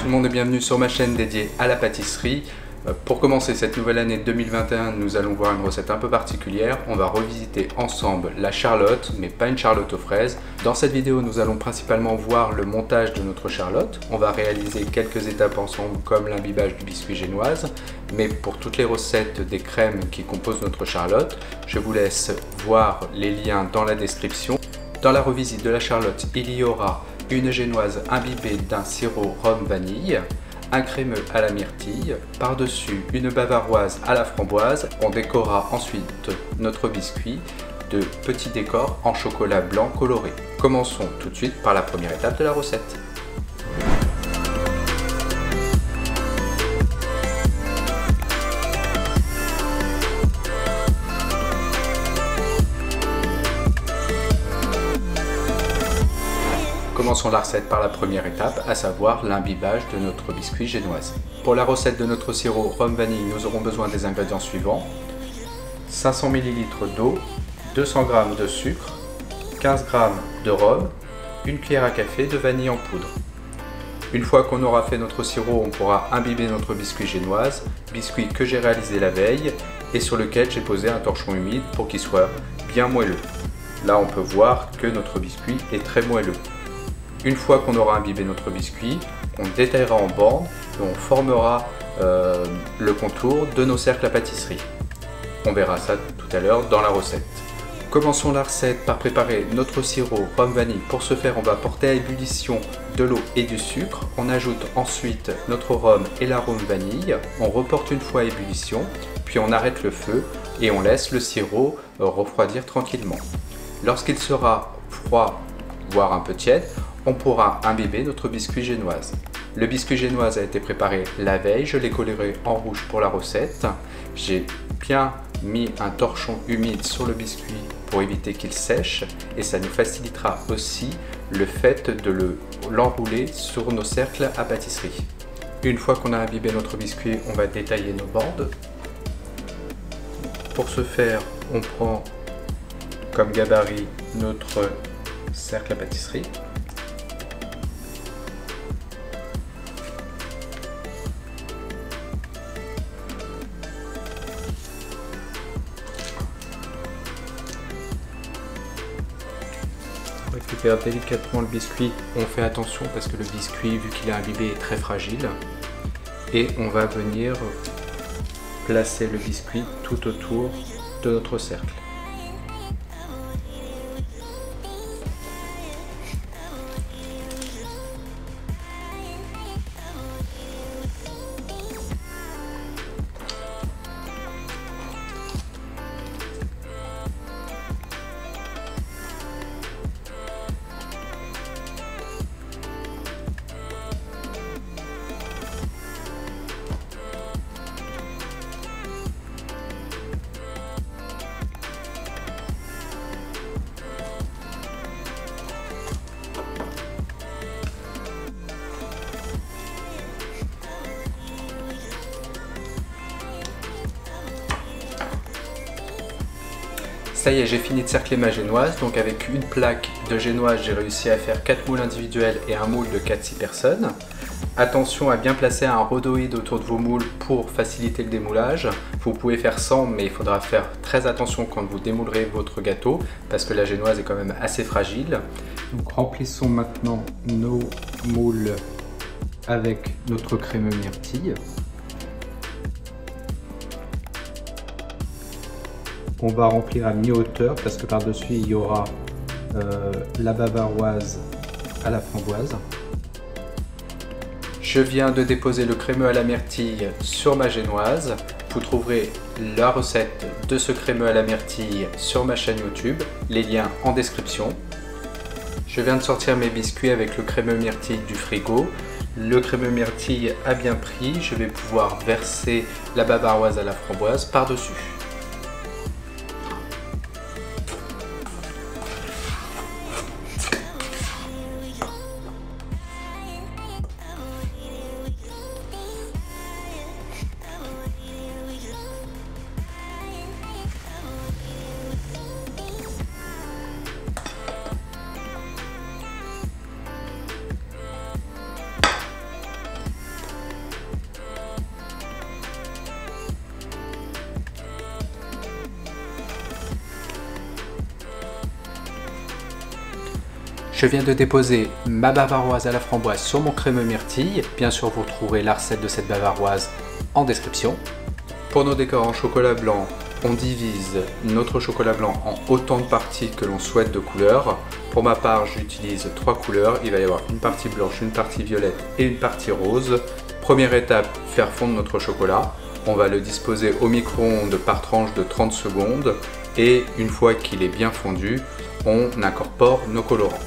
tout le monde et bienvenue sur ma chaîne dédiée à la pâtisserie. Pour commencer cette nouvelle année 2021, nous allons voir une recette un peu particulière. On va revisiter ensemble la charlotte, mais pas une charlotte aux fraises. Dans cette vidéo, nous allons principalement voir le montage de notre charlotte. On va réaliser quelques étapes ensemble comme l'imbibage du biscuit génoise. Mais pour toutes les recettes des crèmes qui composent notre charlotte, je vous laisse voir les liens dans la description. Dans la revisite de la charlotte, il y aura une génoise imbibée d'un sirop rhum vanille, un crémeux à la myrtille, par-dessus une bavaroise à la framboise. On décorera ensuite notre biscuit de petits décors en chocolat blanc coloré. Commençons tout de suite par la première étape de la recette. Commençons la recette par la première étape, à savoir l'imbibage de notre biscuit génoise. Pour la recette de notre sirop rhum vanille, nous aurons besoin des ingrédients suivants: 500 ml d'eau, 200 g de sucre, 15 g de rhum, une cuillère à café de vanille en poudre. Une fois qu'on aura fait notre sirop, on pourra imbiber notre biscuit génoise, biscuit que j'ai réalisé la veille et sur lequel j'ai posé un torchon humide pour qu'il soit bien moelleux. Là, on peut voir que notre biscuit est très moelleux. Une fois qu'on aura imbibé notre biscuit, on détaillera en bandes et on formera le contour de nos cercles à pâtisserie. On verra ça tout à l'heure dans la recette. Commençons la recette par préparer notre sirop rhum vanille. Pour ce faire, on va porter à ébullition de l'eau et du sucre. On ajoute ensuite notre rhum et l'arôme vanille. On reporte une fois à ébullition, puis on arrête le feu et on laisse le sirop refroidir tranquillement. Lorsqu'il sera froid, voire un peu tiède, on pourra imbiber notre biscuit génoise. Le biscuit génoise a été préparé la veille, je l'ai coloré en rouge pour la recette. J'ai bien mis un torchon humide sur le biscuit pour éviter qu'il sèche et ça nous facilitera aussi le fait de l'enrouler sur nos cercles à pâtisserie. Une fois qu'on a imbibé notre biscuit, on va détailler nos bandes. Pour ce faire, on prend comme gabarit notre cercle à pâtisserie. On récupère délicatement le biscuit. On fait attention parce que le biscuit, vu qu'il est imbibé, est très fragile. Et on va venir placer le biscuit tout autour de notre cercle. Ça y est, j'ai fini de cercler ma génoise. Donc avec une plaque de génoise, j'ai réussi à faire 4 moules individuels et un moule de 4-6 personnes. Attention à bien placer un rhodoïde autour de vos moules pour faciliter le démoulage. Vous pouvez faire sans, mais il faudra faire très attention quand vous démoulerez votre gâteau parce que la génoise est quand même assez fragile. Donc remplissons maintenant nos moules avec notre crémeux myrtille. On va remplir à mi-hauteur parce que par-dessus il y aura la bavaroise à la framboise. Je viens de déposer le crémeux à la myrtille sur ma génoise. Vous trouverez la recette de ce crémeux à la myrtille sur ma chaîne YouTube, les liens en description. Je viens de sortir mes biscuits avec le crémeux myrtille du frigo. Le crémeux myrtille a bien pris, je vais pouvoir verser la bavaroise à la framboise par-dessus. Je viens de déposer ma bavaroise à la framboise sur mon crémeux myrtille. Bien sûr, vous trouverez la recette de cette bavaroise en description. Pour nos décors en chocolat blanc, on divise notre chocolat blanc en autant de parties que l'on souhaite de couleurs. Pour ma part, j'utilise 3 couleurs. Il va y avoir une partie blanche, une partie violette et une partie rose. Première étape, faire fondre notre chocolat. On va le disposer au micro-ondes par tranche de 30 secondes. Et une fois qu'il est bien fondu, on incorpore nos colorants.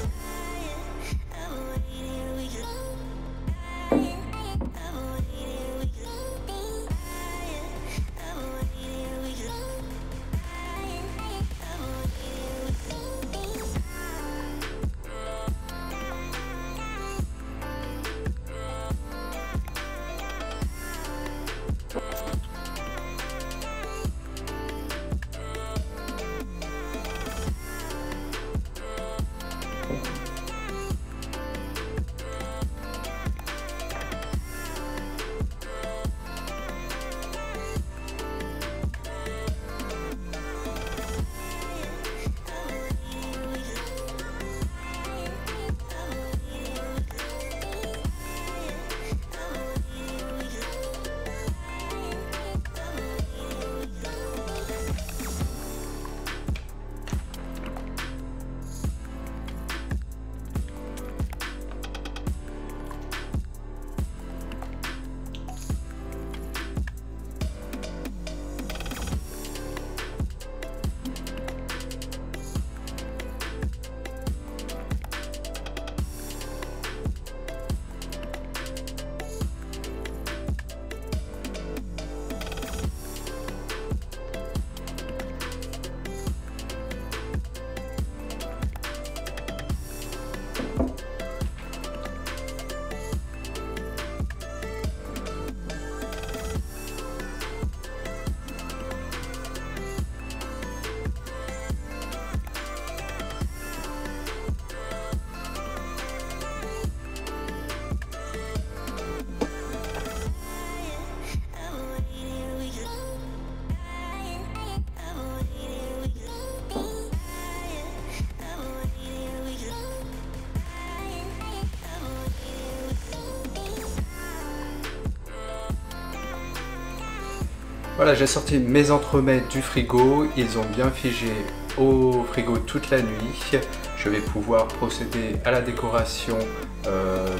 Voilà, j'ai sorti mes entremets du frigo, ils ont bien figé au frigo toute la nuit. Je vais pouvoir procéder à la décoration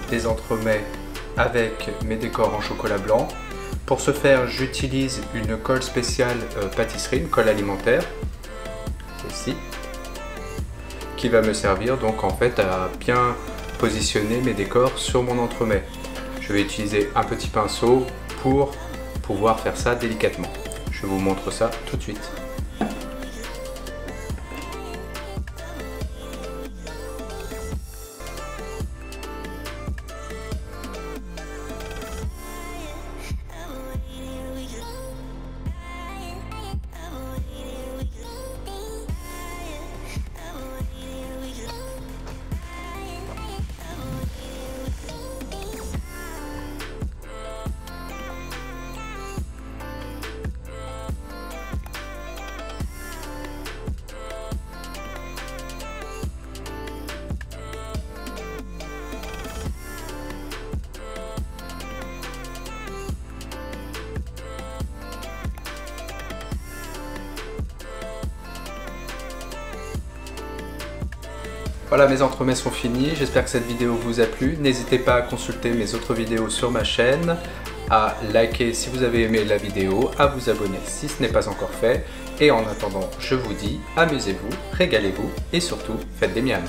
des entremets avec mes décors en chocolat blanc. Pour ce faire, j'utilise une colle spéciale pâtisserie, une colle alimentaire, celle-ci, qui va me servir donc en fait à bien positionner mes décors sur mon entremet. Je vais utiliser un petit pinceau pour pouvoir faire ça délicatement. Je vous montre ça tout de suite. Voilà, mes entremets sont finis, j'espère que cette vidéo vous a plu. N'hésitez pas à consulter mes autres vidéos sur ma chaîne, à liker si vous avez aimé la vidéo, à vous abonner si ce n'est pas encore fait. Et en attendant, je vous dis, amusez-vous, régalez-vous et surtout, faites des miams.